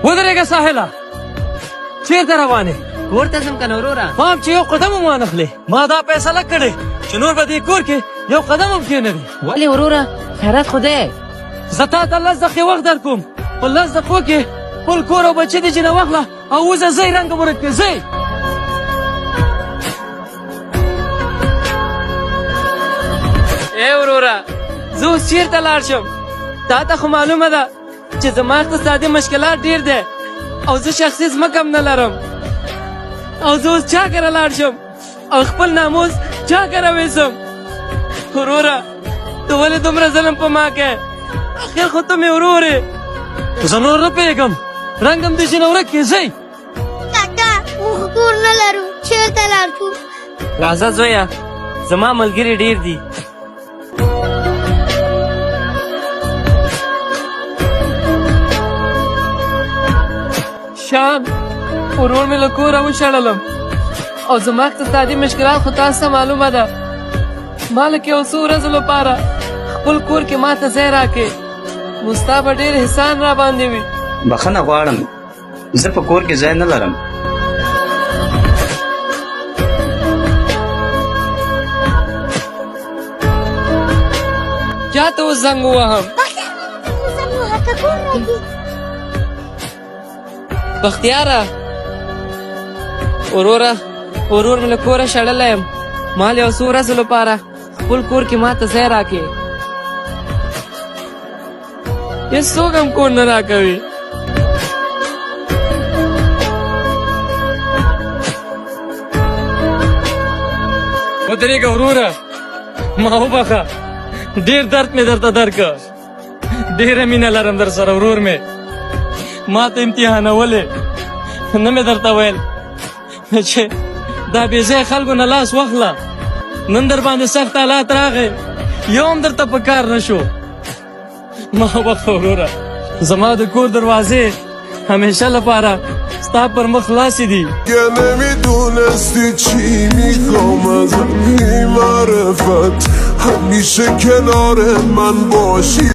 ودرېږه ساحله چېرته روانې کور ته ځم که نه وروره پام چې یو قدم هم وانخلې ما دا فیصله کړې چې نور به دې کور کې یو قدم هم کښېنوي ولې وروره خیرات خو دی زه تا ته 10 دقیقې وخت در کوم په 10 دقیقو کې خپل کور او بچې دې جینه واخله او وځه ځئ رنګ ورک کړې ځئ ای وروره زه اوس چېرته لاړ شم تا ته خو معلومه ده چې زما اقتصادي مشکلات ډېر دی او زه شخصي ځمکه هم نه لرم او زه اوس چا کره لاړ شم او خپل ناموس چا کره ویسم وروره ته ولې دومره ظلم په ما کوې اخر خو ته مې ورور یې زه نور نه پوهېږم رنګ هم دې شي نه ورک کړې ځئ کاکا موږ کور نه لرو چېرته لاړ شو راځه زویه زما ملګري ډېر دي شام ورور مې له کوره وشړلم او زما اقتصادي مشکلات خو تاسو ته معلومه ده ما لکه یو څو ورځو لپاره خپل کور کې ما ته ځای راکړې نو ستا به ډېر احسان را باندې وي بخښنه غواړم زه په کور کې ځای نه لرم چا ته اوس زنګ ووهم بختیاره وروره ورور مې له کوره شړلی یم ما له یو څو ورځو لپاره خپل کور کې ما ته ځای راکړې هېڅوک هم کور نه راکوي ودرېږه وروره ما وبخه ډېر درد مې درته درکړه ډېره مینه لرم در سره ورور مې ما ته امتحانولې نه مې درته ویل چې دا بې ځایه خلکو نه لاس واخله نن در باندې سخت حالات راغی یو هم درته په کار نه شو ما وبخه وروره زما د کور دروازې همیشه لپاره ستا پر مخ خلاصې دي نمیدونستی چی میخوام از این معرفت همیشه کنار من باشی